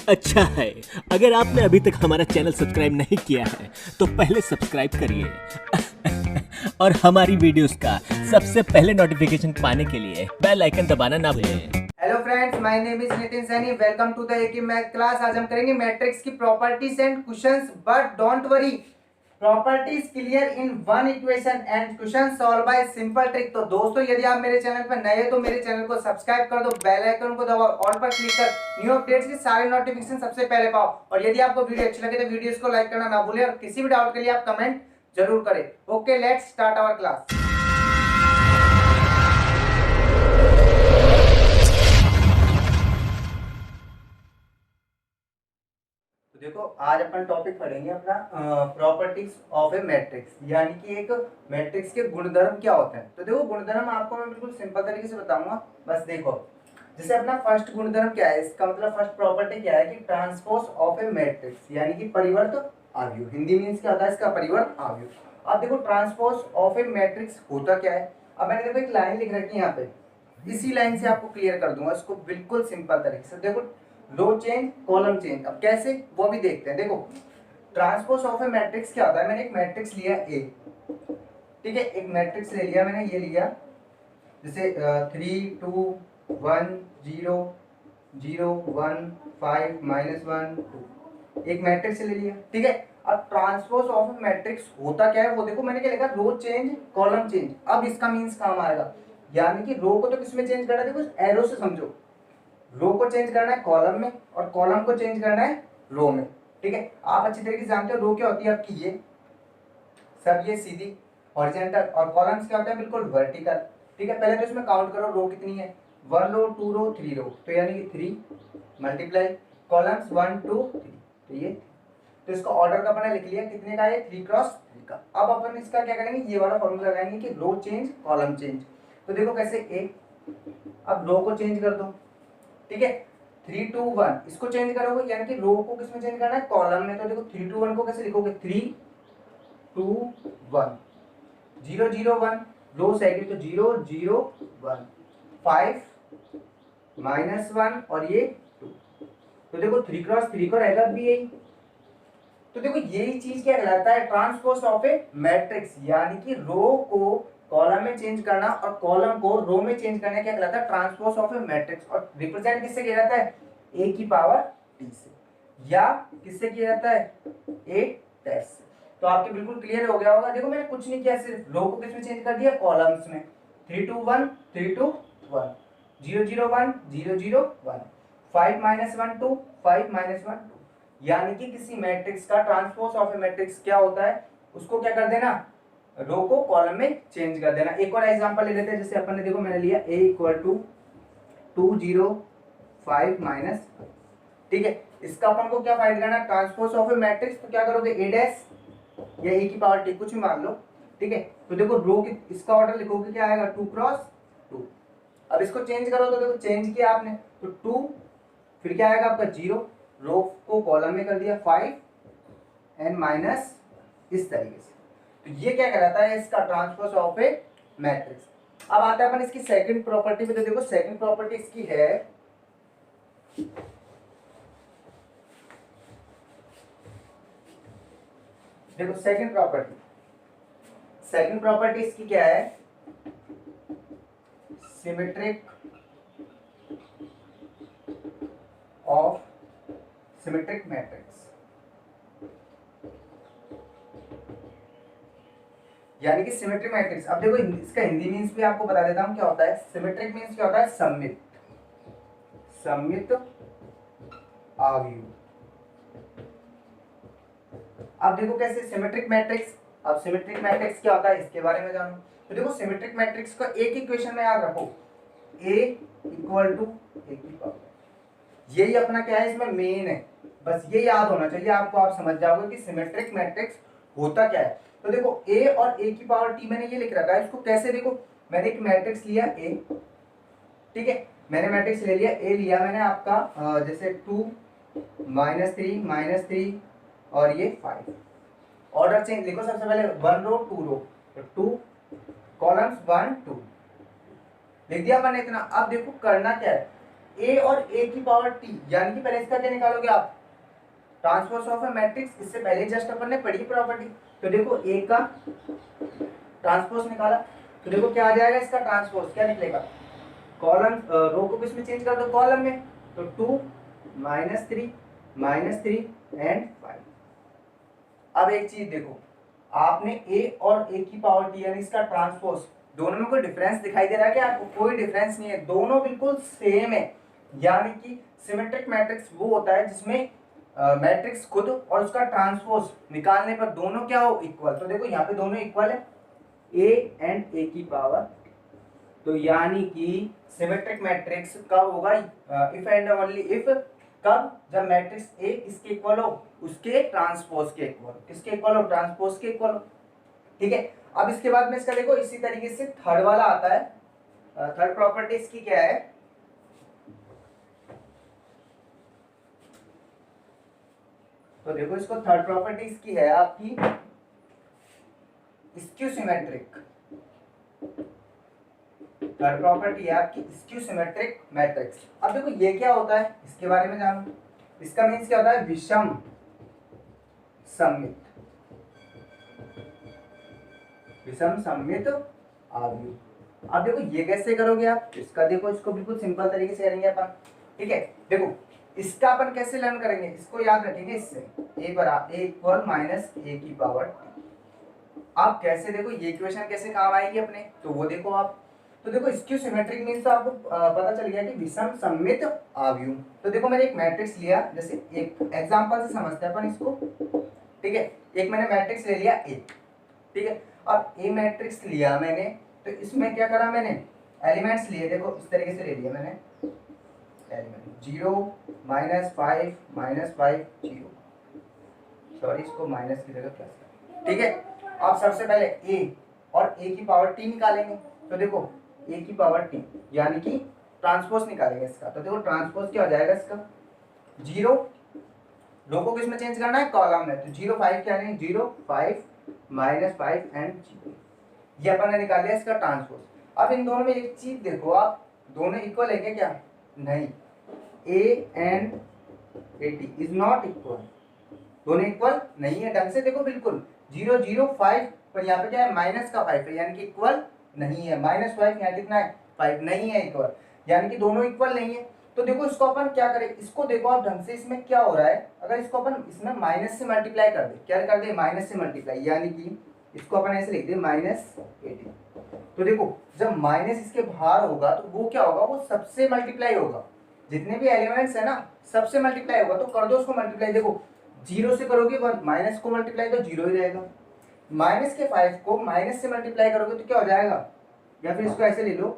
अच्छा है। अगर आपने अभी तक हमारा चैनल सब्सक्राइब नहीं किया है तो पहले सब्सक्राइब करिए और हमारी वीडियोस का सबसे पहले नोटिफिकेशन पाने के लिए बेल आइकन दबाना ना भूलें। Hello friends, my name is Nitin Saini. Welcome to the एकी मैथ क्लास। आज हम करेंगे मैट्रिक्स की properties and questions, but don't worry, properties clear in one equation and question solve by simple trick. तो दोस्तों, यदि आप मेरे चैनल पर नए हैं तो मेरे चैनल को सब्सक्राइब कर दो, बेल आइकन को दबाओ, ऑल पर क्लिक कर न्यू अपडेट्स के सारे नोटिफिकेशन सबसे पहले पाओ। और यदि आपको वीडियो अच्छी लगे तो वीडियोस को लाइक करना ना भूलें और किसी भी डाउट के लिए आप कमेंट जरूर करें। Okay, let's start our class. देखो, आज अपन टॉपिक पढ़ेंगे अपना प्रॉपर्टीज ऑफ ए मैट्रिक्स, यानी कि एक मैट्रिक्स के गुणधर्म क्या होते हैं। तो देखो, गुणधर्म आपको मैं बिल्कुल सिंपल तरीके से बताऊंगा। बस देखो, जैसे अपना फर्स्ट गुणधर्म क्या है, इसका मतलब फर्स्ट प्रॉपर्टी क्या है कि ट्रांसपोज ऑफ ए मैट्रिक्स, यानी कि परिवर्त आव्यूह। हिंदी मीन्स क्या होता है इसका, परिवर्त आव्यूह। अब देखो, ट्रांसपोज ऑफ ए मैट्रिक्स होता क्या है। अब मैंने देखो एक लाइन लिख रखी है यहाँ पे, इसी लाइन से आपको क्लियर कर दूंगा इसको बिल्कुल सिंपल तरीके से। देखो, रो चेंज, कॉलम चेंज, अब कैसे वो भी देखते हैं। देखो, ट्रांसपोज ऑफ ए मैट्रिक्स क्या होता है। मैंने एक मैट्रिक्स लिया ए, ठीक है, एक मैट्रिक्स ले लिया मैंने, ये लिया जैसे 3 2 1 0 0 1 5 -1 2, एक मैट्रिक्स ले लिया, ठीक है। अब ट्रांसपोज ऑफ ए मैट्रिक्स होता क्या है वो देखो, मैंने क्या लिखा, रो चेंज कॉलम चेंज। अब इसका मीन्स काम आएगा, यानी कि रो को तो किसमें चेंज करना है, देखो एरो से समझो। रो को चेंज करना है कॉलम में और कॉलम को चेंज करना है रो में, ठीक है। आप अच्छी तरीके से जानते हो रो क्या होती है आपकी, ये सब ये सीधी हॉरिजॉन्टल, और कॉलम्स क्या होता है बिल्कुल वर्टिकल, ठीक है। पहले तो इसमें काउंट करो, रो कितनी है, 1 रो 2 रो 3 रो, तो यानी कि 3 मल्टीप्लाई कॉलम्स 1 2 3, तो ये, तो इसका ऑर्डर का अपने लिख लिया, कितने का है 3 क्रॉस 3 का। अब अपन इसका क्या करेंगे, ये वाला फॉर्मूला लगाएंगे कि रो चेंज कॉलम चेंज। तो देखो कैसे, ए, अब रो को चेंज कर दो, ठीक है। 3 2 1 इसको चेंज करोगे, यानी कि रो को किसमें चेंज करना है, कॉलम में। तो देखो 3 2 1 को कैसे लिखोगे, 3 2 1 0 0 1, रो सेकंड तो 0 0 1 5 -1 और ये 2, तो देखो 3 क्रॉस 3 को रहेगा भी यही। तो देखो, यही चीज क्या कहलाता है, ट्रांसपोज ऑफ ए मैट्रिक्स, यानी कि रो को कॉलम में चेंज करना और कॉलम को रो में चेंज करना क्या कहलाता है, ट्रांसपोज ऑफ ए मैट्रिक्स। और रिप्रेजेंट किससे किया जाता है, ए की पावर टी से, या किससे किया जाता है, ए डैश से। तो आपके बिल्कुल क्लियर हो गया होगा। देखो, मैंने कुछ नहीं किया, सिर्फ रो को किसमें चेंज कर दिया, कॉलम्स में। 3 2 1 3 2 1 0 0 1 0 0 1 5 -1 2 5 -1 2, यानी कि किसी मैट्रिक्स का ट्रांसपोज ऑफ ए मैट्रिक्स क्या होता है, उसको क्या कर देना, रो को कॉलम में चेंज कर देना। एक और एग्जांपल ले लेते हैं, जैसे अपन ने देखो मैंने लिया a = 2 0 5 माइनस, ठीक है। इसका अपन को क्या फाइंड करना है, ट्रांसपोज ऑफ ए मैट्रिक्स। तो क्या करोगे, a डैश या a की पावर t, कुछ भी मान लो, ठीक है। तो देखो रो की इसका ऑर्डर लिखोगे, क्या आएगा 2 क्रॉस 2। अब इसको चेंज करो, तो देखो चेंज किया आपने, तो 2, फिर क्या आएगा आपका 0, रो को कॉलम में कर दिया 5 एंड माइनस, इस तरीके से। तो ये क्या कहलाता है, इसका ट्रांसपोज ऑफ ए मैट्रिक्स। अब आता है अपन इसकी सेकंड प्रॉपर्टी पे। तो देखो, सेकंड प्रॉपर्टी इसकी है, देखो सेकंड प्रॉपर्टी इसकी क्या है, सिमेट्रिक ऑफ सिमेट्रिक मैट्रिक्स, यानी कि सिमेट्रिक मैट्रिक्स। अब देखो, इसका हिंदी मीन्स भी आपको बता देता हूं क्या होता है। सिमेट्रिक मीन्स क्या होता है, सममित आव्यूह। अब देखो कैसे सिमेट्रिक मैट्रिक्स, अब सिमेट्रिक मैट्रिक्स क्या होता है इसके बारे में जानो। तो देखो, सिमेट्रिक मैट्रिक्स का एक इक्वेशन में याद रखो, a = a की पावर, यही अपना क्या है इसमें मेन है, बस ये याद होना चाहिए आपको। आप समझ जाओगे कि सिमेट्रिक मैट्रिक्स होता क्या है। तो देखो, a और a की पावर t मैंने ये लिख रखा है, इसको कैसे, देखो मैंने एक मैट्रिक्स लिया a, ठीक है, मैंने मैट्रिक्स ले लिया a, लिया मैंने आपका जैसे 2 -3 -3 और ये 5। ऑर्डर चेंज लिखो, सबसे पहले 1 रो 2 रो, तो 2 कॉलम्स 1 2 लिख दिया मैंने इतना। अब देखो करना क्या है, ए और ए की पावर टी, यानी कि पहले इसका क्या निकालोगे आप, ट्रांसपोज ऑफ ए मैट्रिक्स। इससे पहले जस्ट अपन ने पढ़ी प्रॉपर्टी। तो देखो ए का ट्रांसपोज निकाला, तो देखो क्या आ जाएगा इसका ट्रांसपोज, क्या निकलेगा, कॉलम रो को किसमें चेंज कर दो, कॉलम में। तो 2 -3 एंड 5। अब एक चीज देखो, आपने ए और ए की पावर टी यानी इसका ट्रांसपोज, दोनों में कोई डिफरेंस दिखाई दे रहा है क्या आपको, कोई डिफरेंस नहीं है, दोनों बिल्कुल सेम है। यानी कि सिमेट्रिक मैट्रिक्स वो होता है जिसमें मैट्रिक्स खुद और उसका ट्रांसपोज निकालने पर दोनों क्या हो, इक्वल। तो देखो यहाँ पे दोनों इक्वल है, ए एंड ए की पावर। तो यानी कि सिमेट्रिक मैट्रिक्स कब होगा, इफ एंड ओनली इफ, कब, जब मैट्रिक्स ए किसके इक्वल हो, उसके ट्रांसपोज के इक्वल। किसके इक्वल हो, ट्रांसपोज के इक्वल हो। ठीक है, अब इसके बाद में इसका देखो इसी तरीके से थर्ड वाला आता है। थर्ड प्रॉपर्टी इसकी क्या है, तो देखो इसको थर्ड प्रॉपर्टी इसकी है आपकी स्क्यू सिमेट्रिक। थर्ड प्रॉपर्टी है आपकी स्क्यू सिमेट्रिक मैट्रिक्स। अब देखो ये क्या होता है, इसके बारे में जानो। इसका मीन्स क्या होता है, विषम सममित, विषम सममित आव्यूह। अब देखो ये कैसे करोगे आप, इसका देखो, इसको बिल्कुल सिंपल तरीके से करेंगे अपन। ठीक है, देखो इसका अपन कैसे लर्न करेंगे, इसको याद रखेंगे, इससे a बराबर a इक्वल माइनस a की पावर t। आप कैसे, देखो ये इक्वेशन कैसे काम आएगी अपने, तो वो देखो आप। तो देखो स्क्यू सिमेट्रिक मीन्स तो आपको पता चल गया कि विषम सममित आव्यूह। तो देखो मैंने एक मैट्रिक्स लिया, जैसे एक एग्जांपल से समझते हैं अपन इसको। ठीक है, एक मैंने मैट्रिक्स ले लिया ए। ठीक है, अब ए मैट्रिक्स लिया मैंने, तो इसमें क्या करा मैंने, एलिमेंट्स लिए, देखो इस तरीके से ले लिया मैंने एलिमेंट 0 -5 -5 0, सॉरी इसको माइनस की जगह प्लस। ठीक है, अब सबसे पहले a और a की पावर t निकालेंगे। तो देखो a की पावर t यानी कि ट्रांसपोज निकालेंगे इसका। तो देखो ट्रांसपोज क्या हो जाएगा इसका, 0 रो को किसमें चेंज करना है, कॉलम में। तो 0 5 क्या नहीं, 0 5 -5 एंड 0, ये अपन ने निकाल लिया इसका ट्रांसपोज। अब इन दोनों में एक चीज देखो आप, दोनों इक्वल है क्या, क्या नहीं, a and at is not equal, दोनों इक्वल नहीं है ढंग से। देखो बिल्कुल 0 0 5, पर यहाँ पे क्या है, माइनस का 5 है, यानी कि इक्वल नहीं है। -5 यहाँ कितना है, 5 नहीं है इक्वल, यानी कि दोनों इक्वल नहीं है। तो देखो इसको अपन क्या करें, इसको देखो आप ढंग से, इसमें क्या हो रहा है, अगर इसको अपन इसमें माइनस से मल्टीप्लाई कर दे, क्या कर दे, माइनस से मल्टीप्लाई, यानी कि इसको अपन ऐसे लिख दे -18। तो देखो जब माइनस इसके बाहर होगा तो वो क्या होगा, वो सबसे मल्टीप्लाई होगा, जितने भी एलिमेंट्स है ना सबसे मल्टीप्लाई होगा। तो कर दो उसको मल्टीप्लाई, देखो 0 से करोगे माइनस को मल्टीप्लाई तो 0 ही रहेगा, माइनस के 5 को माइनस से मल्टीप्लाई करोगे तो क्या हो जाएगा, या फिर इसको ऐसे ले लो,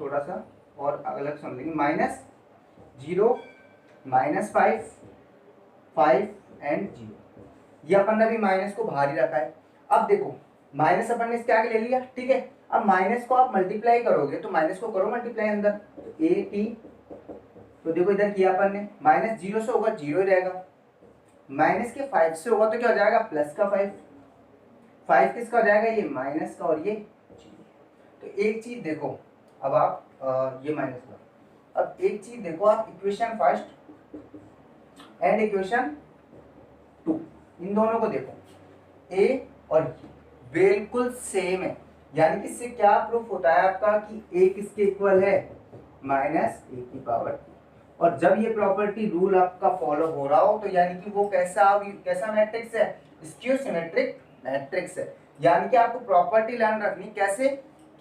थोड़ा सा और अलग समझेंगे, -0 -5 5 एंड 0, ये अपन ने भी माइनस को बाहर ही रखा है। अब देखो माइनस अपन ने इसके आगे ले लिया। ठीक है, अब माइनस को आप मल्टीप्लाई करोगे, तो माइनस को करो मल्टीप्लाई अंदर, तो ए टी, तो देखो इधर किया अपन ने, -0 से होगा 0 ही रहेगा, माइनस के 5 से होगा तो क्या हो जाएगा, प्लस का 5, 5 किसका हो जाएगा, ये माइनस का, और ये 0। तो एक चीज देखो, अब आप ये माइनस का, अब एक चीज देखो आप, इक्वेशन फर्स्ट एंड इक्वेशन 2, इन दोनों को देखो, ए और बिल्कुल सेम है, यानी कि इससे क्या प्रूफ होता है आपका कि ए किसके इक्वल है, -a की पावर। और जब ये प्रॉपर्टी रूल आपका फॉलो हो रहा हो, तो यानी कि वो कैसा मैट्रिक्स है, स्क्यू सिमेट्रिक मैट्रिक्स है। यानी कि आपको प्रॉपर्टी लर्न रखनी कैसे,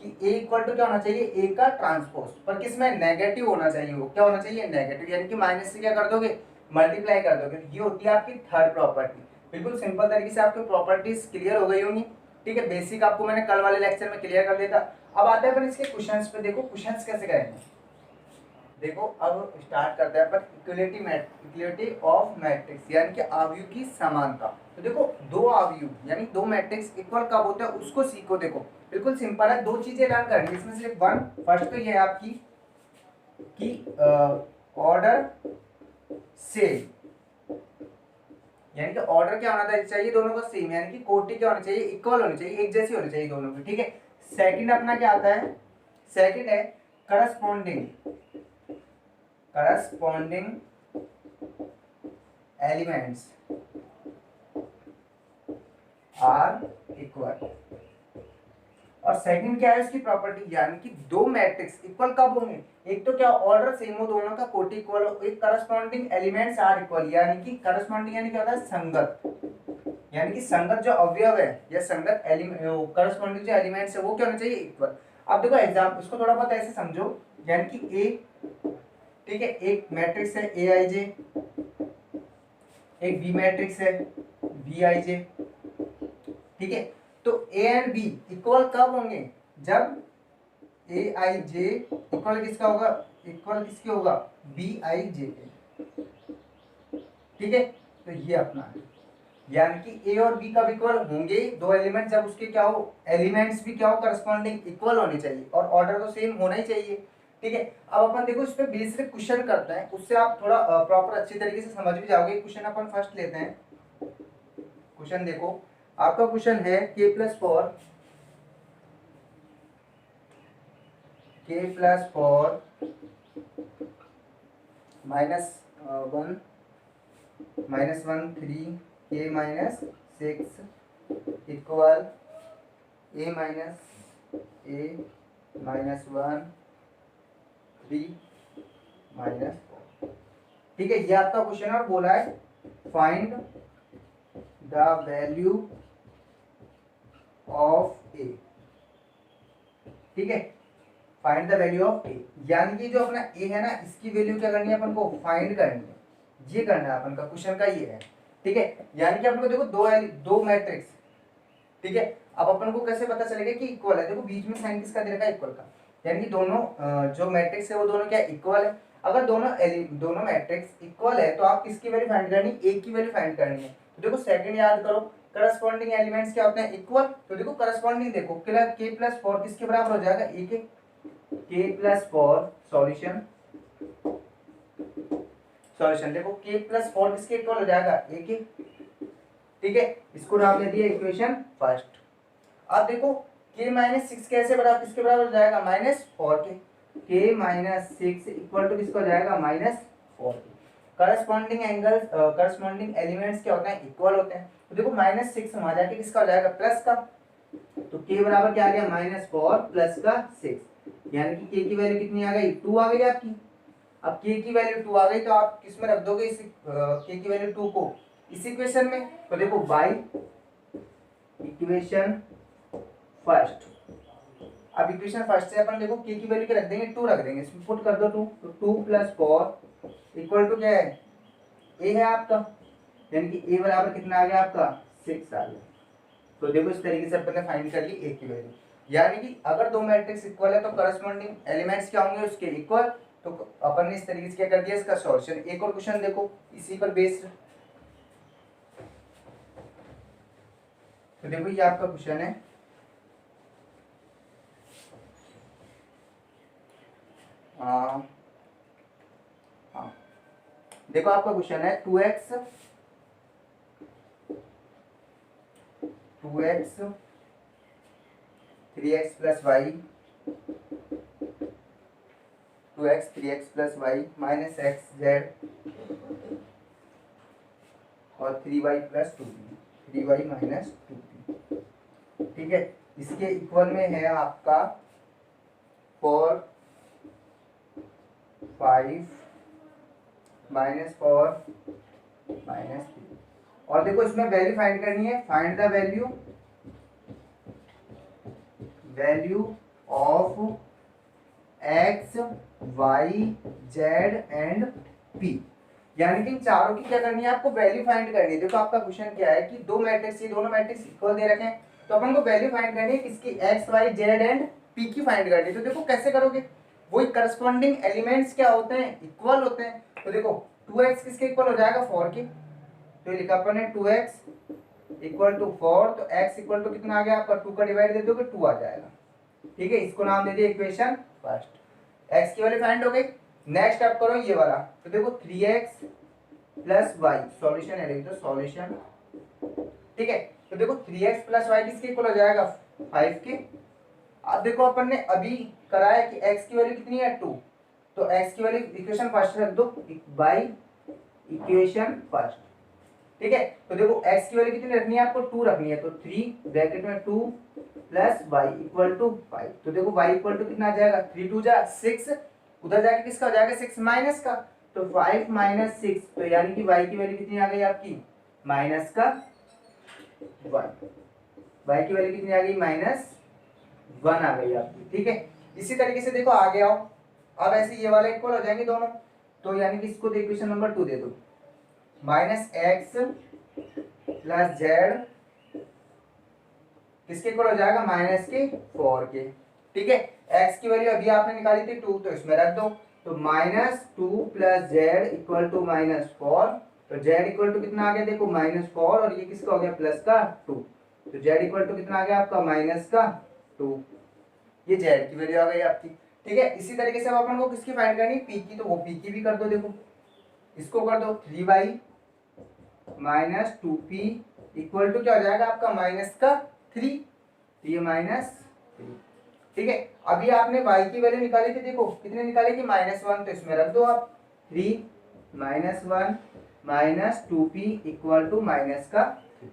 कि a इक्वल टू क्या होना चाहिए, a का ट्रांसपोज, पर किसमें, नेगेटिव होना चाहिए, वो क्या होना चाहिए, नेगेटिव, यानी कि माइनस से क्या कर दोगे, मल्टीप्लाई कर दोगे। ये होती है आपकी थर्ड प्रॉपर्टी। बिल्कुल सिंपल तरीके से आपकी प्रॉपर्टीज क्लियर हो गई होंगी। ठीक है, बेसिक आपको मैंने कल वाले लेक्चर में क्लियर कर दिया था। अब आते हैं अपन इसके क्वेश्चंस पे, देखो क्वेश्चंस कैसे करेंगे। देखो अब स्टार्ट करते हैं अपन इक्वलिटी ऑफ मैट्रिक्स, यानी कि आव्यूह की समानता। तो देखो दो आव्यूह यानी दो मैट्रिक्स इक्वल कब होता है उसको सीखो। देखो बिल्कुल सिंपल है, दो चीजें लर्न करनी, इसमें से वन फर्स्ट तो ये है आपकी कि ऑर्डर सेम, यानी कि ऑर्डर क्या होना चाहिए दोनों का सेम, यानी कि कोटि क्या होनी चाहिए, इक्वल होनी चाहिए, एक जैसी होनी चाहिए दोनों की। ठीक है, सेकंड अपना क्या आता है, सेकंड है corresponding corresponding elements are equal. और सेकंड क्या है इसकी प्रॉपर्टी, यानी कि दो मैट्रिक्स इक्वल कब होंगे, एक तो क्या ऑर्डर सेम हो दोनों का, कोटि इक्वल हो, एक करस्पॉन्डिंग एलिमेंट्स आर इक्वल, यानी कि करस्पॉन्डिंग यानी क्या होता है संगत, यानी कि संगत जो अवयव है या संगत करस्पॉन्डिंग जो एलिमेंट्स है वो क्या होना चाहिए इक्वल। अब देखो एग्जाम इसको थोड़ा बहुत ऐसे समझो, यानी कि ए, ठीक है, एक मैट्रिक्स है ए आई जे, एक बी मैट्रिक्स है बी आई जे, ठीक है। तो ए एंड बी इक्वल कब होंगे, जब ए आई जे इक्वल किसका होगा, इक्वल किसके होगा, बी आई जे के, ठीक है। तो ये अपना है, यानी कि ए और बी कब इक्वल होंगे, दो एलिमेंट जब उसके क्या हो, एलिमेंट्स भी क्या हो करस्पॉन्डिंग इक्वल होने चाहिए और ऑर्डर तो सेम होना ही चाहिए, ठीक है। अब अपन देखो इस पे बेसिक क्वेश्चन करते हैं, उससे आप थोड़ा प्रॉपर अच्छी तरीके से समझ भी जाओगे। क्वेश्चन अपन फर्स्ट लेते हैं, क्वेश्चन देखो आपका क्वेश्चन है k+4 -1 -1 3 k-6 इक्वल a-1 3 -4, ठीक है। ये आपका क्वेश्चन है और बोला है फाइंड द वैल्यू ऑफ ए, ठीक है, फाइंड द वैल्यू ऑफ ए, यानी कि जो अपना ए है ना इसकी वैल्यू क्या करनी है अपन को, फाइंड करनी है, ये करना है अपन का, क्वेश्चन का ये है, ठीक है। यानी कि अपन को देखो दो मैट्रिक्स, ठीक है। अब अपन को कैसे पता चलेगा कि इक्वल है, देखो बीच में साइन किसका दे रखा है, इक्वल का, यानी कि दोनों जो मैट्रिक्स है वो दोनों क्या इक्वल है। अगर दोनों मैट्रिक्स इक्वल है तो आप किसकी वैल्यू फाइंड करनी है, ए की वैल्यू फाइंड करनी है। तो देखो सेकंड याद करो, करस्पॉन्डिंग एलिमेंट्स क्या होते हैं इक्वल, तो देखो करस्पॉन्डिंग देखो k+4 किसके बराबर हो जाएगा, ए के, k+4 सॉल्यूशन देखो k+4 किसके इक्वल हो जाएगा, ए के, ठीक है। इसको नाम दे दिया इक्वेशन फर्स्ट। अब देखो k-6 कैसे बराबर किसके बराबर हो जाएगा, -4 के, k-6 इक्वल टू किसका हो जाएगा, -4 के। करस्पॉन्डिंग एलिमेंट्स क्या होते हैं इक्वल होते हैं। तो देखो -6 वहां जाके किसका हो जाएगा, प्लस का, तो k बराबर क्या आ गया, -4 प्लस का 6, यानी कि k की वैल्यू कितनी आ गई, 2 आ गई आपकी। अब k की वैल्यू 2 आ गई तो आप किस में रख दोगे इस k की वैल्यू 2 को, इस इक्वेशन में। तो देखो बाय इक्वेशन फर्स्ट, अब इक्वेशन फर्स्ट से अपन देखो k की वैल्यू क्या रख देंगे, 2 रख देंगे, इसमें पुट कर दो 2, तो 2 + 4 इक्वल टू क्या है, a है आपका, यानी कि a बराबर कितना आ गया आपका, 6 आ गया। तो देखो इस तरीके से अपन ने फाइंड कर ली a की वैल्यू, यानी कि अगर दो मैट्रिक्स इक्वल है तो करस्पॉन्डिंग एलिमेंट्स क्या होंगे उसके इक्वल। तो अपन ने इस तरीके से क्या कर दिया इसका सॉल्यूशन। एक और क्वेश्चन देखो इसी पर बेस्ड, तो देखो ये आपका क्वेश्चन है, हाँ देखो आपका क्वेश्चन है 2x 3x + y 2x 3x + y -xz और 3y + 2t 3y - 2t, ठीक है। इसके इक्वल में है आपका 4 5 -4 -3, और देखो इसमें वैल्यू फाइंड करनी है, find the value of x y z and p, यानी कि इन चारों की क्या करनी है आपको, वैल्यू फाइंड करनी है। देखो आपका क्वेश्चन क्या है कि दो मैट्रिक्स, ये दोनों मैट्रिक्स इक्वल दे रखे हैं, तो अपन को वैल्यू फाइंड करनी है किसकी, x y z and p की फाइंड करनी है। तो देखो कैसे करोगे, वही करस्पॉन्डिंग एलिमेंट्स क्या होते हैं इक्वल होते हैं। तो देखो 2x किसके इक्वल हो जाएगा, 4 के, तो ये लिखा अपन ने 2x = 4, तो x इक्वल टू कितना आ गया आपका, 2 का डिवाइड दे दोगे 2 आ जाएगा, ठीक है। इसको नाम दे दिया इक्वेशन फर्स्ट, x की वैल्यू फाइंड हो गई। नेक्स्ट आप करो ये वाला, तो देखो 3x + y सॉल्यूशन है, लिख दो सॉल्यूशन, ठीक है। तो देखो 3x + y किसके इक्वल हो जाएगा, 5 के। अब देखो अपन ने अभी कराया कि x की वैल्यू कितनी है, 2, तो x की वैल्यू इक्वेशन फर्स्ट रख दो बाई इक्वेशन फर्स्ट, ठीक है। तो देखो x की वैल्यू कितनी रखनी है आपको, 2 रखनी है, तो 3 ब्रैकेट में 2 प्लस y इक्वल टू 5। तो देखो y इक्वल टू कितना आ जाएगा, 3 2 जा 6, उधर जाके किसका हो जाएगा 6 माइनस का, तो 5 माइनस 6, तो यानी कि y की वैल्यू कितनी आ गई आपकी माइनस का 1। y की वैल्यू कितनी आ गई माइनस 1 आ गई आपकी, ठीक है। इसी तरीके से देखो आगे आओ, अब ऐसे ये वाला इक्वल हो जाएंगे दोनों, तो यानी कि इसको इक्वेशन नंबर 2 दे दो, माइनस एक्स प्लस जेड किसके इक्वल हो जाएगा माइनस के 4 के, ठीक है। x की वैल्यू अभी आपने निकाली थी 2, तो इसमें रख दो, तो minus 2 plus Z equal to minus 4, तो z इक्वल टू कितना आ गया देखो माइनस 4, और ये किसका हो गया प्लस का 2, तो z इक्वल टू कितना आ गया आपका माइनस का 2, ये z की वैल्यू आ गई आपकी, ठीक है। इसी तरीके से अब अपन को किसकी फाइंड करनी p की, तो वो p की भी कर दो, देखो इसको कर दो 3y minus 2p equal to क्या हो जाएगा आपका माइनस का 3, तो ये माइनस 3, ठीक है। अभी आपने y की वैल्यू निकाली थी, देखो कितने निकाले कि -1, तो इसमें रख दो आप 3 -1 minus 2p equal to minus का 3,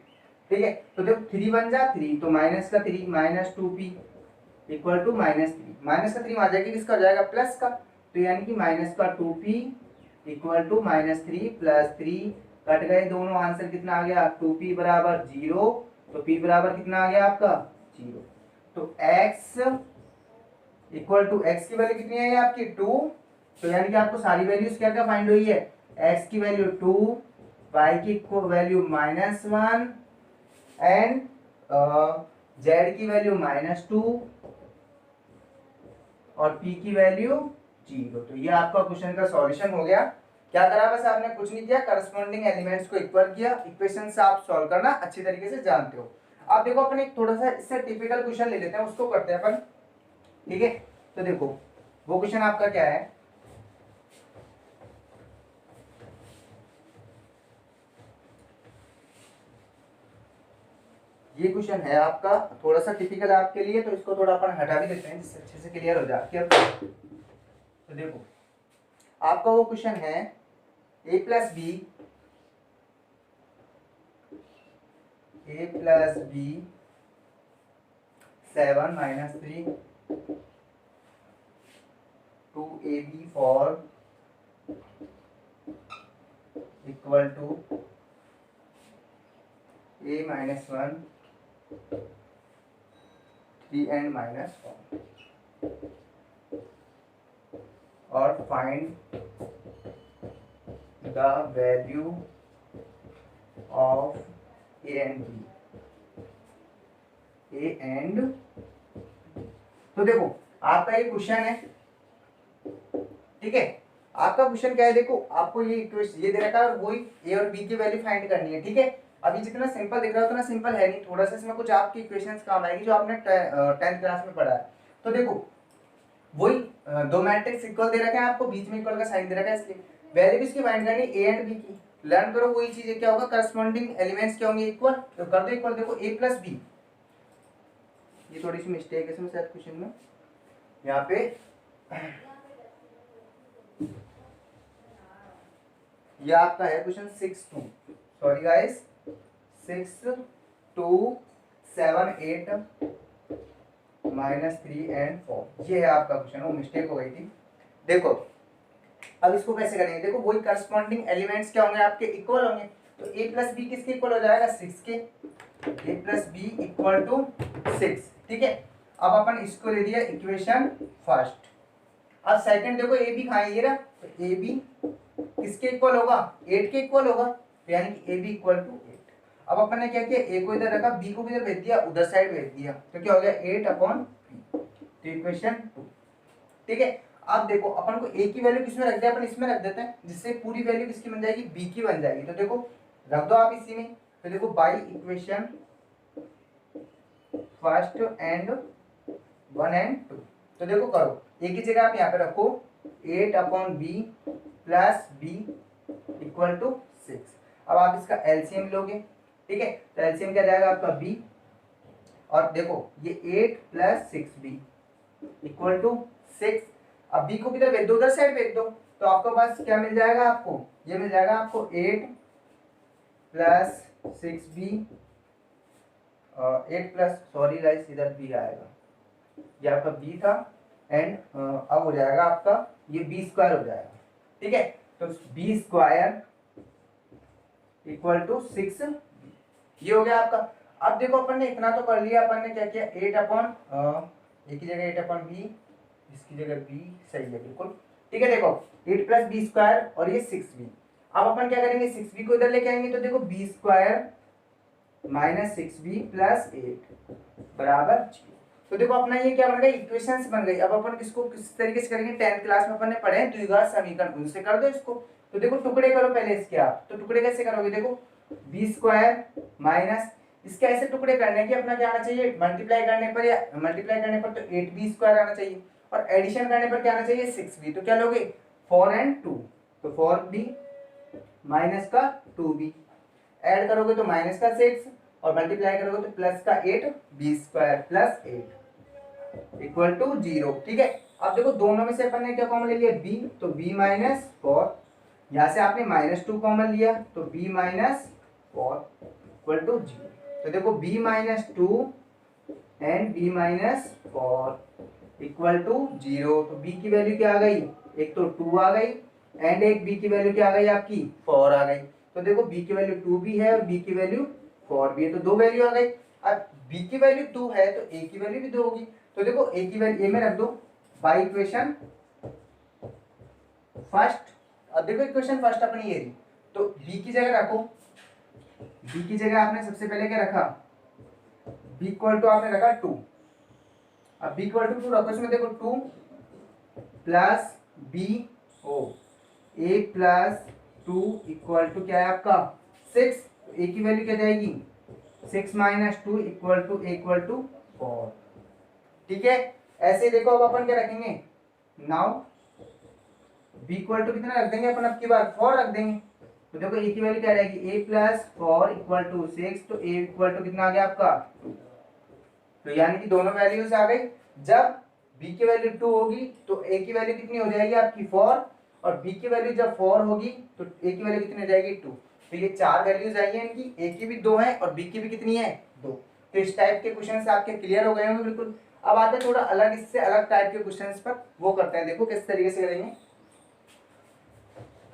ठीक है। तो देखो 3 बन जा 3, तो माइनस का 3 minus 2p equal to -3, minus का 3 आ जाएगा किसका हो जाएगा प्लस का, तो यानी कि माइनस का 2p equal to -3 plus 3 cut गए दोनों, आंसर कितना आ गया 2p बराबर 0, तो p बराबर कितना आ गया आपका 0। तो x इक्वल टू x की वैल्यू कितनी है आपकी 2, तो यानी कि आपको सारी वैल्यूज क्या क्या फाइंड हुई है, x की वैल्यू 2, y की वैल्यू -1 एंड z की वैल्यू -2 और p की वैल्यू 0। तो ये आपका क्वेश्चन का सॉल्यूशन हो गया। क्या करा, बस आपने कुछ नहीं किया, करस्पॉन्डिंग एलिमेंट्स को इक्वल किया, इक्वेशन से आप सॉल्व करना अच्छी तरीके से जानते हो। अब देखो अपन एक थोड़ा सा इससे टिपिकल क्वेश्चन ले लेते हैं, उसको करते हैं अपन, ठीक है। तो देखो वो क्वेश्चन आपका क्या है, ये क्वेश्चन है आपका थोड़ा सा टिपिकल आपके लिए, तो इसको थोड़ा अपन हटा भी देते हैं जिससे अच्छे से क्लियर हो जाए। तो देखो आपका वो क्वेश्चन है a plus B 7 minus 3 2ab for equal to a minus 1 3 and minus 1, और find the value of a and b, a and, तो देखो आपका ये क्वेश्चन है, ठीक है। आपका क्वेश्चन क्या है, देखो आपको ये इक्वेशन ये दे रखा है और वही a और b की वैल्यू फाइंड करनी है, ठीक है। अभी जितना सिंपल दिख रहा है उतना सिंपल है नहीं, थोड़ा सा इसमें कुछ आपकी इक्वेशंस काम आएगी जो आपने 10th क्लास में पढ़ा है। तो देखो वही दो मैट्रिक्स इक्वल दे रखे हैं आपको, बीच में इक्वल का साइन दे रखा है, इसलिए वैल्यू किसकी फाइंड करनी है a एंड b की, लर्न करो वही चीज क्या होगा, करस्पॉन्डिंग एलिमेंट्स क्या होंगे इक्वल, तो कर दो इक्वल। देखो a प्लस b, ये थोड़ी सी मिस्टेक है इसमें शायद क्वेश्चन में, यहाँ पे ये आपका है क्वेश्चन 6-2, सॉरी गाइस 6-2 7 8 -3 एंड 4, ये है आपका क्वेश्चन, वो मिस्टेक हो गई थी। देखो अब इसको कैसे करेंगे, देखो वही करस्पॉन्डिंग एलिमेंट्स क्या होंगे आपके इक्वल होंगे, तो a प्लस बी किसके इक्वल हो जाएगा 6 के, a plus B equal to 6, ठीक है। अब अपन इसको ले दिया इक्वेशन फर्स्ट। अब सेकंड देखो ए बी कहाँ है, ये रहा, तो ए बी किसके इक्वल होगा 8 के इक्वल होगा, तो यानी कि ए बी इक्वल टू 8। अब अपन ने क्या किया, ए को इधर रखा, बी को इधर भेज दिया, उधर साइड भेज दिया, तो क्या हो गया 8/p, तो इक्वेशन 2, ठीक है। अब देखो अपन को a की वैल्यू किसमें रख दे, अपन इसमें रख देते हैं, जिससे पूरी वैल्यू किसकी बन जाएगी b की बन जाएगी, तो देखो रख दो आप इसी में, तो देखो by equation first and 1 and 2, तो देखो करो a की जगह आप यहाँ पे रखो 8/b plus b equal to 6। अब आप इसका एलसीएम लोगे, ठीक है, तो एलसीएम क्या जाएगा आपका b, और देखो ये 8 प्लस 6b इक्वल टू 6। अब बी को किधर भेज दो, उधर साइड भेज दो, तो आपके पास क्या मिल जाएगा आपको, ये मिल जाएगा आपको 8 plus 6b, 8 plus, sorry guys इधर बी आएगा, ये आपका बी था, एंड अब हो जाएगा आपका ये बी स्क्वायर हो जाएगा, ठीक है। तो बी स्क्वायर इक्वल टू 6, ये हो गया आपका। अब देखो अपन ने इतना तो कर लिया, अपन ने क्या किया, 8 अपॉन एक ही जगह 8 अपॉन बी, इसकी जगह बी, सही है बिल्कुल, ठीक है। देखो 8 प्लस बी स्क्वायर और ये 6b, अब अपन क्या करेंगे, 6b को इधर लेके आएंगे, तो देखो B square minus 6b plus 8 बराबर 0। तो देखो अपना ये क्या बन गई, इक्वेशंस बन गई। अब अपन किसको किस तरीके से करेंगे, 10th क्लास में अपन ने पढ़े हैं द्विघात समीकरण, उनसे कर दो इसको। तो देखो टुकड़े करो पहले इसके आप, तो टुकड़े कैसे करोगे, देखो बी स्क्वायर माइनस, इसके ऐसे टुकड़े करने की अपना क्या आना चाहिए, मल्टीप्लाई करने पर, या मल्टीप्लाई करने पर तो 8b स्क्वायर आना चाहिए, और एडिशन करने पर क्या आना चाहिए 6b, तो क्या लोगे 4 and 2, तो 4b माइनस का 2b, ऐड करोगे तो माइनस का 6, और मल्टीप्लाई करोगे तो प्लस का 8, B square plus 8 equal to 0, ठीक है। अब देखो दोनों में से अपन ने क्या कॉमन ले लिया, b, तो b माइनस 4, यहाँ से आपने -2 कॉमन लिया, तो b माइनस 4 इक्वल टू 0। तो देखो b minus 2 and b minus 4 equal to 0, तो b की वैल्यू क्या आ गई, एक तो 2 आ गई, एंड एक b की वैल्यू क्या आ गई आपकी 4 आ गई। तो देखो b की वैल्यू 2 भी है और b की वैल्यू 4 भी है, तो दो वैल्यू आ गई। अब b की वैल्यू 2 है तो a की वैल्यू भी 2 होगी, तो देखो a की वैल्यू a में रख दो बाई इक्वेशन फर्स्ट। अब देखो इक्वेशन फर्स्ट अपनी ये थी, तो b की जगह रखो, b की जगह आपने सबसे पहले क्या रखा, b इक्वल टू आपने रखा 2, अब b इक्वल टू 2 रखो, इसमें देखो 2 प्लस b ओ a प्लस 2 इक्वल टू क्या है आपका 6, तो a की वैल्यू क्या जाएगी 6 माइनस 2 इक्वल टू 4, ठीक है। ऐसे देखो अब अपन क्या रखेंगे, नाउ b इक्वल टू कितना रख देंगे अपन, अब की बार 4 रख देंगे, तो देखो a की वैल्यू क्या रहेगी, a प्लस 4 इक्वल टू 6, तो a इक्वल टू कितना आ गया आपका 2, तो यानी कि दोनों वैल्यूज आ गई। जब b की वैल्यू 2 होगी तो a की वैल्यू कितनी हो जाएगी आपकी 4, और b की वैल्यू जब 4 होगी तो a की वैल्यू कितनी हो जाएगी 2, तो ये चार वैल्यूज आई हैं इनकी, a की भी 2 है और b की भी कितनी है 2। तो इस टाइप के क्वेश्चन आपके क्लियर हो गए होंगे बिल्कुल। अब आते हैं थोड़ा अलग, इससे अलग टाइप के क्वेश्चन पर, वो करते हैं, देखो किस तरीके से करेंगे।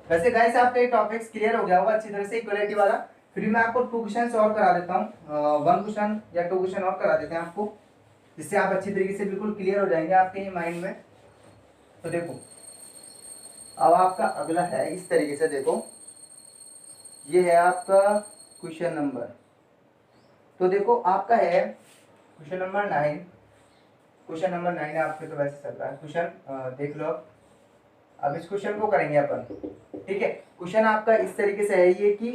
वैसे गाइस आपका ये टॉपिक्स क्लियर हो गया होगा अच्छी तरह से इक्वलिटी वाला, फिर मैं आपको 2 क्वेश्चन और करा देता हूँ, 1 क्वेश्चन या 2 क्वेश्चन और करा देते हैं आपको, जिससे आप अच्छी तरीके से बिल्कुल क्लियर हो जाएंगे आपके ये माइंड में। तो देखो अब आपका अगला है इस तरीके से, देखो ये है आपका क्वेश्चन नंबर, तो देखो आपका है क्वेश्चन नंबर 9, क्वेश्चन नंबर 9 आपके तो वैसे चल रहा है क्वेश्चन, देख लो अब इस क्वेश्चन को करेंगे अपन, ठीक है। क्वेश्चन आपका इस तरीके से है ये कि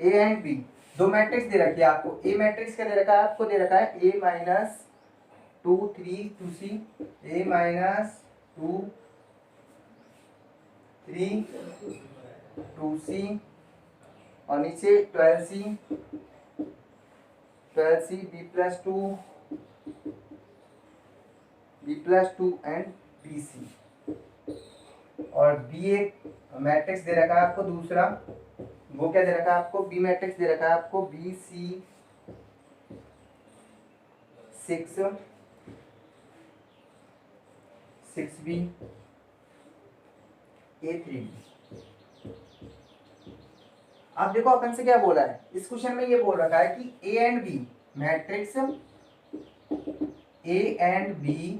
ए एंड बी दो मैट्रिक्स दे रखी है आपको, ए मैट्रिक्स क्या दे रखा है आपको, दे रखा है ए माइनस 2 3 2c, ए माइनस 2 3 2c, और नीचे 12c B plus 2 and B C, और बी एक मैट्रिक्स दे रखा है आपको दूसरा, वो क्या दे रखा है आपको, बी मैट्रिक्स दे रखा है आपको बी सी 6 6b a3b। अब देखो अपन से क्या बोला है इस क्वेश्चन में, ये बोल रखा है कि A and B matrix, A and B,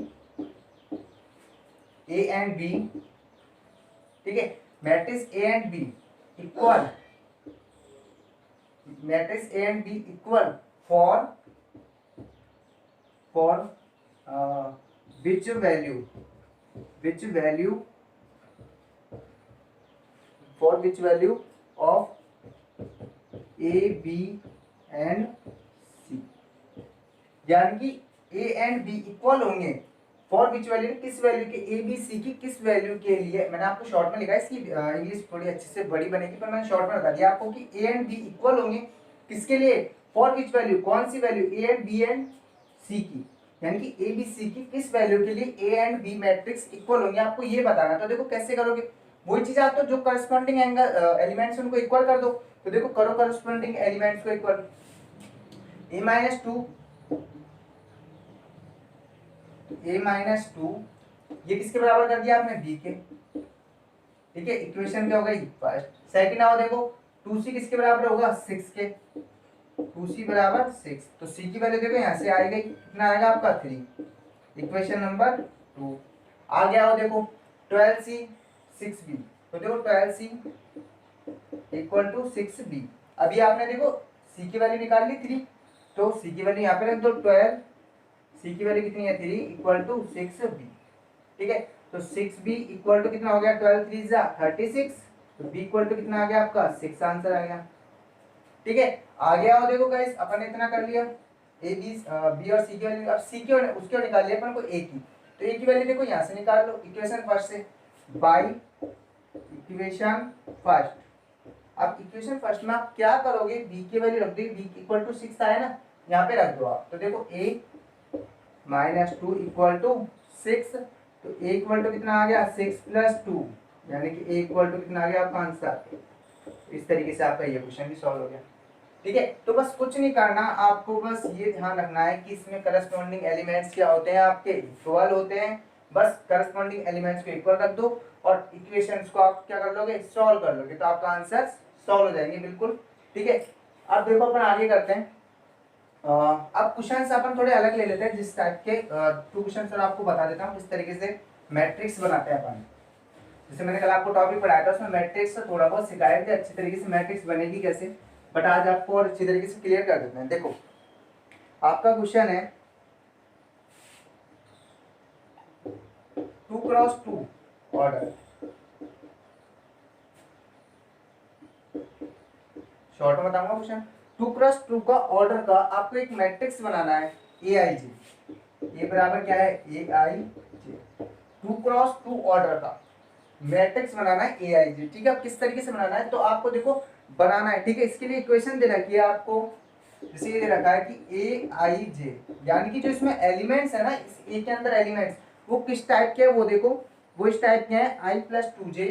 ठीक है, matrix A and B equal, matrix A and B equal for which value of a b and c, यानी कि a एंड b इक्वल होंगे फॉर विच वैल्यू, किस value के, A B C की किस value के लिए। मैंने आपको शॉर्ट में लिखा है, इसकी इंग्लिश थोड़ी अच्छे से बड़ी बनेगी, पर मैंने शॉर्ट में बता दिया आपको कि ए एंड बी इक्वल होंगे किसके लिए, फॉर विच वैल्यू, कौन सी value, A and B and C की, यानी कि ए बी सी की किस वैल्यू के लिए A and B matrix equal होंगे, आपको ये बताना। तो देखो कैसे करोगे, वही चीज आप तो जो करस्पॉन्डिंग एंगल एलिमेंट्स उनको इक्वल कर दो। तो देखो करो करस्पॉन्डिंग एलिमेंट्स को equal, A minus to, A minus to ये किसके बराबर कर दिया आपने, बी के। ठीक है, इक्वेशन क्या हो गई फर्स्ट। सेकंड आओ देखो, टू सी किसके बराबर होगा, सिक्स के। टू सी बराबर सिक्स, तो सी की वैल्यू देखो यहाँ से आएगी, कितना आएगा आपका, थ्री। Equation number two. आगे आओ देखो, ट्वेल्व सी सिक्स बी, तो देखो twelve C equal to six B. अभी आपने देखो सी की वैल्यू निकाल ली थ्री, तो सी की वैल्यू यहाँ पे रख दो ट्वेल्व, सी की वैल्यू कितनी है, three equal to six B. ठीक है, तो सिक्स बी इक्वल टू कितना हो गया, ट्वेल्व थ्री जा 36, तो बी इक्वल टू कितना आ गया आपका, सिक्स आंसर आ गया। ठीक है, आगे आओ देखो गाइस, अपन ने इतना कर लिया ए बी बी और सी की वैल्यू। अब सी की उसके निकाल लिया अपन को ए की, तो ए की वैल्यू देखो यहाँ से निकाल लो इक्वेशन फर्स्ट से, बाई इक्वेशन फर्स्ट। अब इक्वेशन फर्स्ट में आप क्या करोगे, बी की वैल्यू रख दोगे, बी इक्वल टू सिक्स आया ना, यहाँ पे रख दो आप। तो देखो A minus two equal to six, तो ए इक्वल टू कितना आ गया, सिक्स प्लस टू, यानी कि ए इक्वल टू कितना आ गया आपका आंसर। इस तरीके से आपका ये क्वेश्चन भी सॉल्व हो गया। ठीक है, तो बस कुछ नहीं करना आपको, बस ये ध्यान रखना है कि इसमें करस्पॉन्डिंग एलिमेंट्स क्या होते हैं, आपके इक्वल होते हैं। बस करस्पॉन्डिंग एलिमेंट्स को इक्वल रख दो और इक्वेशंस को आप क्या कर लोगे, सॉल्व कर लोगे, तो आपका आंसर सॉल्व हो जाएंगे बिल्कुल। ठीक है, अब देखो अपन आगे करते हैं। अब क्वेश्चंस अपन थोड़े अलग ले लेते हैं, जिस टाइप के टू क्वेश्चंस और आपको बता देता हूँ किस तरीके से मैट्रिक्स बनाते हैं अपन। जैसे मैंने कल आपको टॉपिक पढ़ाया था, उसमें मैट्रिक्स का थोड़ा बहुत सिखाया था अच्छी तरीके से मैट्रिक्स बनेगी कैसे, बट आज आपको और अच्छी तरीके से क्लियर कर देते हैं। देखो आपका क्वेश्चन है two cross two order, short में बताऊंगा क्वेश्चन, टू क्रॉस टू का ऑर्डर का आपको एक मैट्रिक्स बनाना है ए आई जे, ए बराबर क्या है, ए आई जे। टू क्रॉस टू ऑर्डर का मैट्रिक्स बनाना है ए आई जे। ठीक है, अब किस तरीके से बनाना है, तो आपको देखो बनाना है। ठीक है, इसके लिए इक्वेशन दे रखी है आपको, जैसे ये दे रखा है कि ए आई जे, यानी कि जो इसमें एलिमेंट्स है ना, इस ए के अंदर एलिमेंट्स वो किस टाइप के है, वो देखो वो इस टाइप के हैं, आई प्लस टू जे,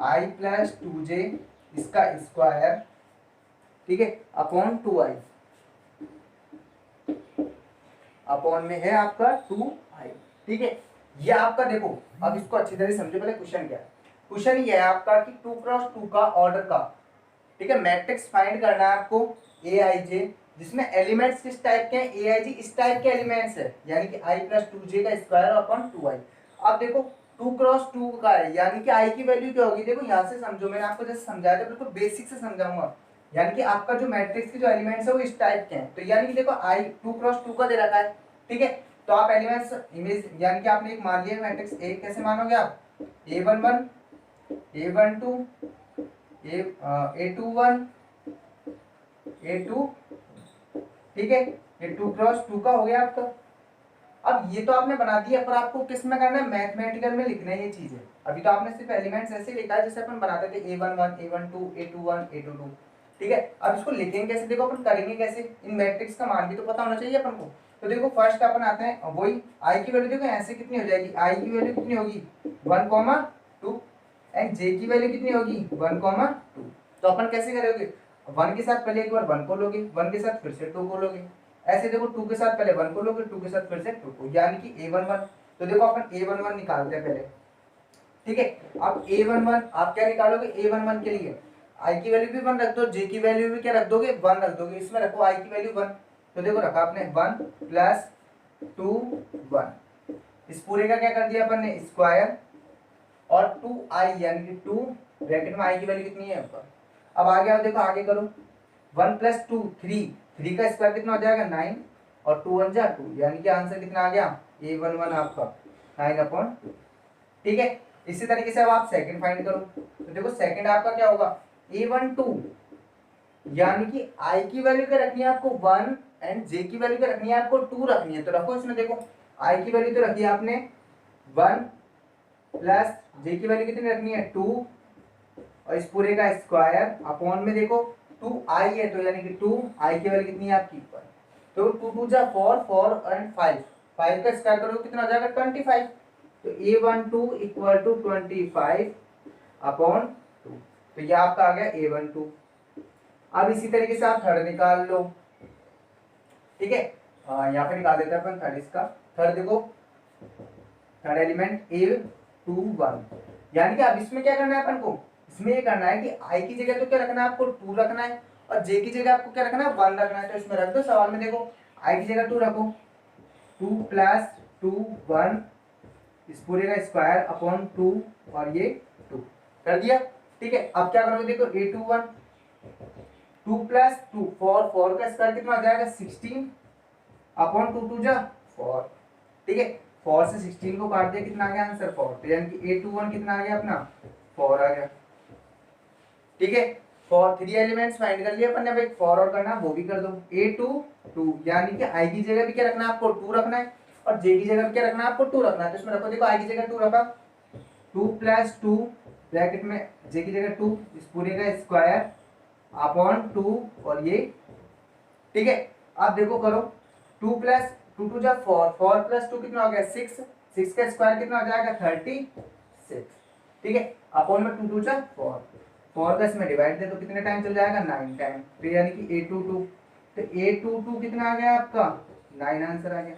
आई प्लस टू जे इसका स्क्वायर, ठीक है, अपॉन टू आई, अपॉन में है आपका टू आई। ठीक है, ये आपका देखो, अब इसको अच्छी तरह से समझो। पहले क्वेश्चन क्या है, क्वेश्चन ये है आपका कि टू क्रॉस टू का ऑर्डर का, ठीक है, मैट्रिक्स फाइंड करना है आपको ए आई जे, जिसमें एलिमेंट्स किस टाइप के हैं, ए आई जी इस टाइप के एलिमेंट्स है, यानी कि आई प्लस टू जे का स्क्वायर अपॉन टू आई। अब देखो टू क्रॉस टू का है, यानी कि आई की वैल्यू क्या होगी, देखो यहाँ से समझो, मैंने आपको जैसे समझाया था बिल्कुल बेसिक से समझाऊंगा। यानी कि आपका जो मैट्रिक्स के जो एलिमेंट्स है वो इस टाइप के हैं, तो यानी कि देखो आई टू क्रॉस टू का दे रखा है। ठीक है, तो आप एलिमेंट्स इमेज, यानी कि आपने एक मान लिया मैट्रिक्स ए, कैसे मानोगे आप, A one one, A one two, A two one, A two, ठीक है, ये टू क्रॉस टू का हो गया आपका। अब ये तो आपने बना दिया, पर आपको किस में करना है, मैथमेटिकल में लिखना है ये चीजें। अभी तो आपने सिर्फ एलिमेंट्स ऐसे लिखा है जैसे अपन बनाते थे, A one one, A one two, A two one, A two two. ठीक है, अब इसको लिखेंगे कैसे, देखो अपन करेंगे कैसे, इन मैट्रिक्स का मान भी तो पता होना चाहिए अपन को। तो देखो फर्स्ट अपन आते हैं, वही आई की वैल्यू देखो ऐसे कितनी हो जाएगी, आई की वैल्यू कितनी होगी, वन कॉमा टू, एंड जे की वैल्यू कितनी होगी, वन कॉमा टू। तो अपन कैसे करोगे, वन के साथ पहले एक बार वन को लोगे, वन के साथ फिर से टू को लोगे, ऐसे देखो टू के साथ पहले वन को लोगे, टू के साथ फिर से टू को, यानी कि ए वन वन। तो देखो अपन ए वन वन निकालते हैं पहले। ठीक है, अब ए वन वन आप क्या निकालोगे, ए वन वन के लिए आई की वैल्यू भी वन रख दो, जे की वैल्यू भी क्या रख दोगे, वन रख दोगे, इसमें रखो आई की वैल्यू वन। तो देखो रखा आपने वन प्लस टू वन, इस पूरे का क्या कर दिया अपन ने, स्क्वायर, और टू आई यानी कि टू, ब्रैकेट में आई की वैल्यू कितनी है ऊपर। अब आगे आओ देखो, आगे करो, one plus two three, three का स्क्वायर कितना हो जाएगा, नाइन, और टू वन जा टू, यानी कि आंसर कितना आ गया, ए वन वन आपका नाइन अपॉन टू। ठीक है, इसी तरीके से अब आप सेकंड फाइंड करो। तो देखो सेकंड आपका क्या होगा, ए वन टू, यानी कि आई की वैल्यू क्या रखनी है आपको, वन, एंड जे की वैल्यू क्या रखनी है आपको, टू रखनी है। तो रखो इसमें, देखो आई की वैल्यू तो रखी है आपने वन, प्लस जे की वैल्यू कितनी रखनी है, टू, और इस पूरे का स्क्वायर अपॉन में देखो टू आई है, तो यानी कि टू आई की वैल्यू कितनी है आपकी वन। तो 2 2 जा 4, 4 एंड 5, 5 का स्क्वायर करोगे कितना हो जाएगा 25। तो A12 इक्वल टू 25 अपॉन 2, तो ये आपका आ गया A12। अब इसी तरीके से आप थर्ड निकाल लो, ठीक है। यहाँ पे निकाल देते हैं अपन थर्ड। इसका थर्ड देखो, थर्ड एलिमेंट A21, यानी कि अब इसमें क्या करना है अपन को, इसमें ये करना है कि I की जगह तो क्या रखना है आपको 2 रखना है, और J की जगह आपको क्या रखना है 1 रखना है। तो इसमें रख दो सवाल में, देखो I की जगह 2 रखो, 2 प्लस 2 1, इस पूरे का स्क्वायर अपॉन 2, और ये 2 कर दिया, ठीक है। अब क्या करोगे, देखो A21 2 प्लस 2 4, 4 का स्क्वायर कितना आ जाएगा 16 अपॉन 2 2 जा 4, ठीक है। 4 से 16 को काट दिया, कितना आ गया आंसर 4, तो यानी कि A21 कितना आ गया अपना 4 आ गया, ठीक है। 4 3 एलिमेंट्स फाइंड कर लिए अपन ने भाई, 4 और करना वो भी कर दो। A2 यानी कि I की जगह भी क्या रखना है आपको 2 रखना है, और J की जगह भी क्या रखना है आपको 2 रखना है। तो इसमें रखो, देखो I की जगह 2 रखा, 2 प्लस 2 ब्रैकेट में J की जगह 2, इस पूरे का स्क्वायर अपॉन 2, और ये, ठीक है। अब देखो करो, 2 प्लस 2 2 जा 4, 4 प्लस 2 कितना हो गया 6, 6 का स्क्वायर कितना हो जाएगा 36, ठीक है। अपॉन में 2 2 जा 4, 4 का इसमें डिवाइड दे तो कितने टाइम चल जाएगा 9 टाइम, तो यानी कि A22, तो A22 कितना आ गया आपका 9 आंसर आ गया।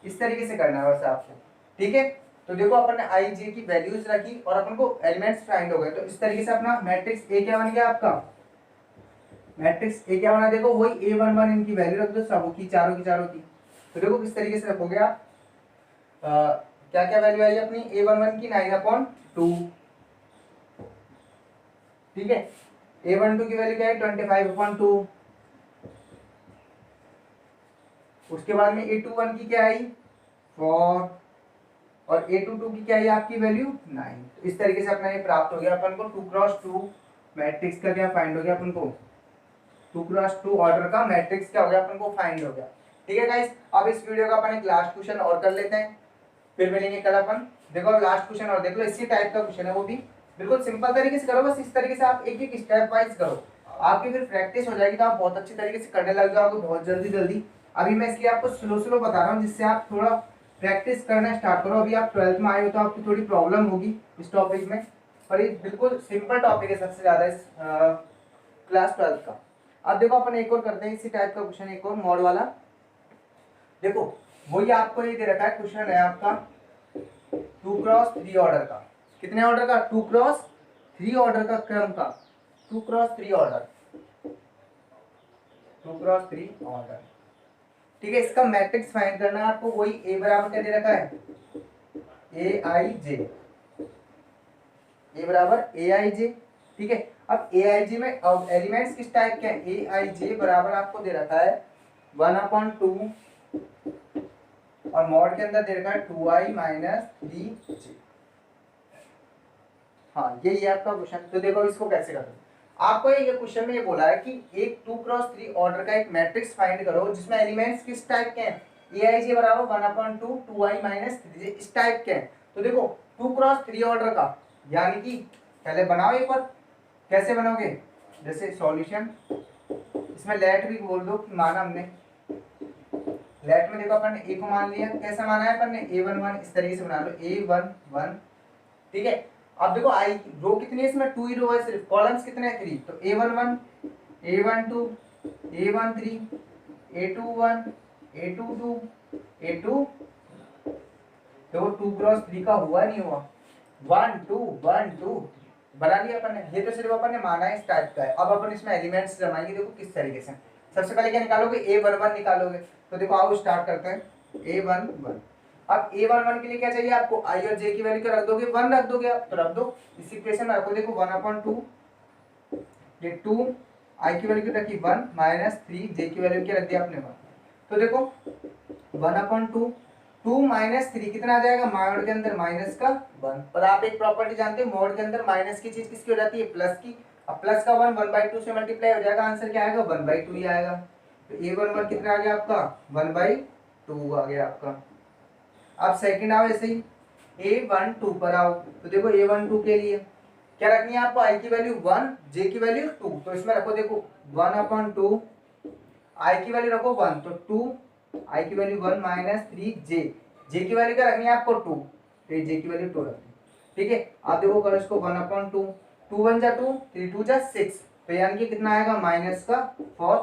इस तरीके से करना है बस आपको, ठीक है। तो देखो अपन ने I J की वैल्यूज रखी और अपन को एलिमेंट्स फाइंड हो गए, तो इस तरीके से अपना मैट्रिक्स A क्या बन गया आपका, मैट्रिक्स ए क्या बना, देखो वही A11 इनकी वैल्यू रख दो सब की चारों की। तो देखो किस तरीके से रखोगे आप, क्या क्या वैल्यू आई अपनी A11 की 9/2, ठीक है। A12 की वैल्यू क्या है 25/2, उसके बाद में A21 की क्या आई 4, और A22 की क्या है आपकी वैल्यू 9। तो इस तरीके से अपना ये प्राप्त हो गया अपन को 2x2 मैट्रिक्स का क्या फाइंड हो गया अपन को, 2x2 ऑर्डर का मैट्रिक्स क्या हो गया अपन को फाइंड हो गया, ठीक है गाइस। अब इस वीडियो का अपन एक लास्ट क्वेश्चन और कर लेते हैं, फिर मिलेंगे कल अपन। देखो अब लास्ट क्वेश्चन और देख लो, इसी टाइप का क्वेश्चन है, वो भी बिल्कुल सिंपल तरीके से करो, बस इस तरीके से आप एक एक स्टेप वाइज करो, आपकी फिर प्रैक्टिस हो जाएगी, तो आप बहुत अच्छी तरीके से करने लग जाओगे बहुत जल्दी जल्दी। अभी मैं इसलिए आपको स्लो स्लो बता रहा हूँ, जिससे आप थोड़ा प्रैक्टिस करना स्टार्ट करो। अभी आप 12th में आए हो तो आपको थोड़ी प्रॉब्लम होगी इस टॉपिक में, पर ये बिल्कुल सिंपल टॉपिक है सबसे ज्यादा इस क्लास 12th का। अब देखो अपन एक और करते हैं इसी टाइप का क्वेश्चन, एक और मॉड वाला। देखो वही आपको ये दे रखा है, क्वेश्चन है आपका 2x3 ऑर्डर का, कितने ऑर्डर का 2x3 ऑर्डर का, क्रम का 2x3 ऑर्डर, 2x3 ऑर्डर, ठीक है। इसका मैट्रिक्स फाइंड करना है आपको, वही A बराबर क्या दे रखा है AIJ, A बराबर AIJ, ठीक है। अब AIJ में अब एलिमेंट्स किस टाइप के हैं, AIJ बराबर आपको दे रखा है 1/2, और मॉड के अंदर दे रखा है 2i - 3j। हाँ यही है आपका क्वेश्चन। तो देखो इसको कैसे करोगे, आपको ये क्वेश्चन में ये बोला है कि एक 2x3 ऑर्डर का एक मैट्रिक्स फाइंड करो जिसमें एलिमेंट्स किस टाइप के हैं, AIJ बराबर 1/2 2i - 3j इस टाइप के हैं। तो देखो 2x3 ऑर्डर का, यानी कि पहले बनाओ एक बार, कैसे बनाओगे, जैसे सॉल्यूशन, इसमें लेट भी बोल दो कि माना हमने, लेट में देखो अपन ने A को मान लिया, कैसा माना है अपन ने A11, इस तरीके से बना लो A11, ठीक है। अब देखो आई रो कितनी है इसमें 2 ही रो है सिर्फ, कॉलम्स कितने हैं 3, तो A11 A12 A13 A21 A22 A2, देखो 2x3 का हुआ नहीं हुआ, 1 2 1 2 बना लिया अपन ने, ये तो सिर्फ अपन ने माना है इस टाइप का है। अब अपन इसमें एलिमेंट्स जमाएंगे, देखो किस तरीके से। सबसे पहले क्या निकालोगे A11 निकालोगे, तो देखो आओ स्टार्ट करते हैं A11। अब A11 के लिए क्या चाहिए आपको, I और J की वैल्यू क्या रख दोगे 1 रख दोगे आप, तो रख दो इस इक्वेशन में रखो, देखो 1/2, ये 2 I की वैल्यू रखी 1 - 3 J की वैल्यू क्या रख दिया आपने 1, तो देखो 1/2 2 - 3 कितना आ जाएगा, मॉड के अंदर माइनस का 1, पर आप एक प्रॉपर्टी जानते हो मॉड के अंदर माइनस की चीज किसकी हो जाती है प्लस की, अब प्लस का 1 1/2 से मल्टीप्लाई हो जाएगा, आंसर क्या आएगा 1/2 ही आएगा। तो A11 कितना आ गया आपका 1/2 आ गया आपका। अब सेकंड आओ ऐसे ही A12 पर आओ, तो देखो A12 के लिए क्या रखनी है आपको, I की वैल्यू 1 J की वैल्यू 2, तो इसमें रखो देखो 1/2, आई की वैल्यू रखो 1, तो 2 आई की वैल्यू 1 माइनस 3 जे, जे की वैल्यू क्या रखनी है आपको 2, तो जे की वैल्यू 2 रखनी है। ठीक है, आप देखो करो इसको 1/2, 2 1 जा 2, 3 2 जा 6, तो यानी कि कितना आएगा माइनस का 4।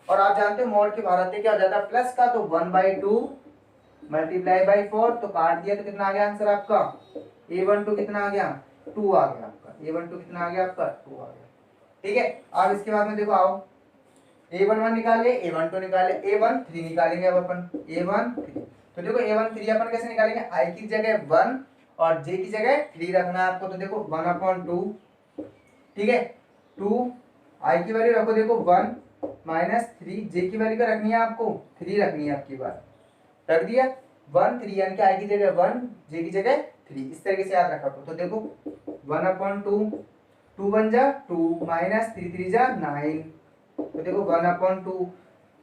और आप जानते हो मॉड के भारत क्या हो जाता है प्लस का, तो 1/2 मल्टीप्लाई बाई 4, तो काट दिया तो कितना आ गया आंसर आपका a12 कितना आ गया 2 आ गया आपका, a12 कितना आ गया आपका 2 आ गया। ठीक है, अब इसके बाद में देखो आओ a11 निकाले, a12 निकाले, a13 निकालेंगे अब अपन a13। तो देखो a13 अपन कैसे निकालेंगे, i की जगह 1 और j की जगह 3 रखना है आपको, तो देखो 1/2, ठीक है 2 i की वैल्यू रखो देखो 1 माइनस 3, j की वैल्यू क्या रखनी है आपको 3 रखनी है आपकी बार, रख दिया 1 3, यानी कि i की जगह 1 j की जगह 3, इस तरीके से याद रखा। तो देखो 1/2, 2 1 जा 2 माइनस 3 3 जा 9, तो देखो 1/2,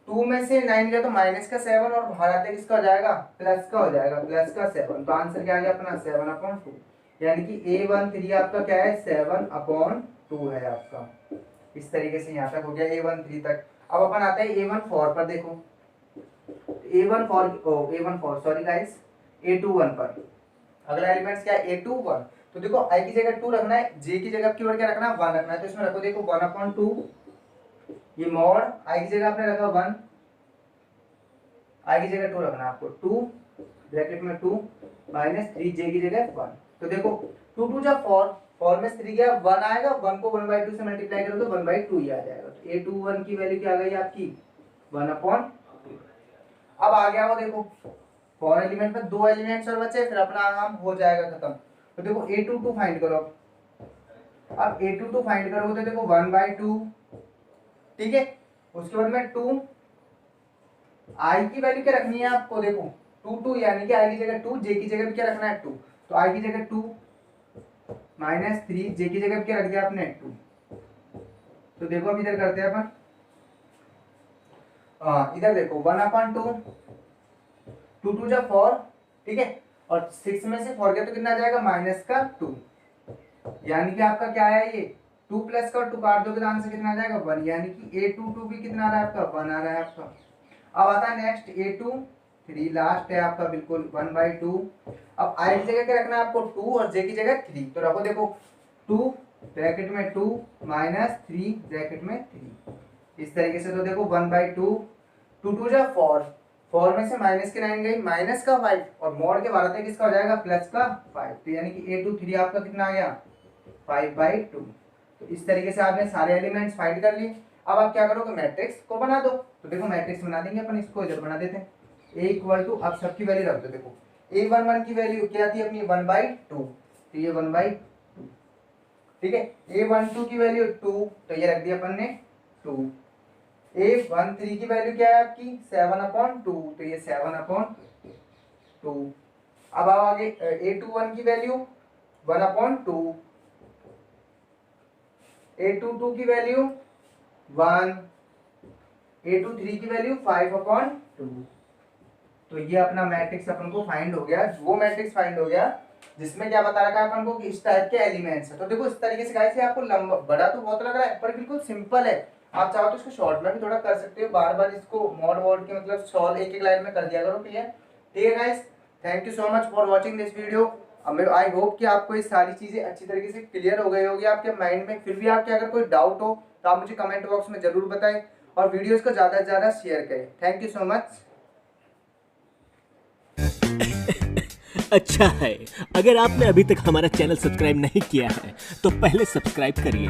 2 में से 9 गया तो माइनस का 7 और बाहर आते किसका हो जाएगा प्लस का हो जाएगा, प्लस का 7, तो आंसर क्या आ गया अपना 7/2, यानी कि a13 आपका क्या है 7/2 है आपका। इस तरीके से यहाँ तक हो गया a13 तक। अब अपन आते हैं a14 पर, देखो a14 सॉरी गाइस a21 पर अगला एलिमेंट्स क्या है a21, तो देखो i की जगह 2 रखना है, j की जगह कीवर्ड क्या रखना है 1 रखना है, तो इसमें रखो देखो 1/2, ये मॉड i की जगह आपने रखा 1, i की जगह 2 रखना है आपको 2 ब्रैकेट में 2 माइनस 3 j की जगह 1, तो देखो 2 2 जा 4, 4 में 3 गया 1 आएगा, 1 को 1/2 से मल्टीप्लाई करो तो 1/2 ही आ जाएगा, तो a21 की वैल्यू क्या आ गई आपकी 1/2। अब आ गया वो देखो 4 एलिमेंट में 2 एलिमेंट्स और बचे, फिर अपना काम हो जाएगा खत्म। तो देखो a22 फाइंड करो, अब a22 फाइंड करोगे तो देखो 1/2, ठीक है, उसके बाद में 2 i की वैल्यू क्या रखनी है आपको, देखो 2 2, यानी कि i की जगह 2, j की जगह भी क्या रखना है 2, तो i की जगह 2 माइनस 3, j की जगह भी क्या रख दिया आपने 2। तो देखो अब इधर करते हैं अपन, इधर देखो 1/2, 2 2 जा 4, ठीक है, और 6 में से 4 गया तो कितना आ जाएगा माइनस का 2, यानी कि आपका क्या है ये 2 प्लस का 2 काट दोगे तो आंसर कितना आ जाएगा 1, यानी कि a22 भी कितना आ रहा है आपका 1 आ रहा है आपका। अब आता है नेक्स्ट a23, लास्ट है आपका बिल्कुल 1/2। अब i की जगह क्या रखना है आपको 2 और j की जगह 3, तो रखो देखो 2 ब्रैकेट में 2 माइनस 3 ब्रैकेट में 3, इस तरीके से। तो देखो 1/2, 2 2 जा 4, 4 में से माइनस के 9 गई, माइनस का 5 और मॉड के 12 तक किसका हो जाएगा प्लस का 5, तो यानी कि a23 आपका कितना आ गया 5/2। तो इस तरीके से आपने सारे एलिमेंट्स फाइंड कर लिए। अब आप क्या करोगे मैट्रिक्स को बना दो, तो देखो मैट्रिक्स बना देंगे अपन, इसको इधर बना देते हैं a अब सबकी वैल्यू रख दो, देखो a11 की वैल्यू क्या थी अपनी 1/2, तो ये 1/2, ठीक है, a12 की वैल्यू 2, तो ये रख दिया अपन ने 2, a13 की वैल्यू क्या है आपकी 7/2, तो ये 7/2। अब आओ आगे a21 की वैल्यू 1/2, a22 की वैल्यू 1, a23 की वैल्यू 5/2। तो ये अपना मैट्रिक्स अपन को फाइंड हो गया, वो मैट्रिक्स फाइंड हो गया जिसमें क्या बता रखा है अपन को कि इस टाइप के एलिमेंट्स है। तो देखो इस तरीके से गाइस ये आपको लंबा बड़ा तो बहुत लग रहा है पर बिल्कुल सिंपल है, आप चाहो तो इसको शॉर्ट में भी थोड़ा कर सकते हो, बार बार इसको मॉड वॉड के मतलब सॉल्व एक एक लाइन में कर दिया करो, क्लियर। ठीक है guys, thank you so much for watching this video. I hope कि आपको ये सारी चीजें अच्छी तरीके से क्लियर हो गई होगी आपके माइंड में। फिर भी आपके अगर कोई डाउट हो तो आप मुझे कमेंट बॉक्स में जरूर बताएं और वीडियोस को ज्यादा से ज्यादा शेयर करें। Thank you so much. अच्छा है, अगर आपने अभी तक हमारा चैनल सब्सक्राइब नहीं किया है तो पहले सब्सक्राइब करिए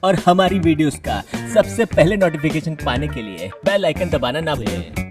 और हमारी वीडियोस का सबसे पहले नोटिफिकेशन पाने के लिए बेल आइकन दबाना ना भूलें।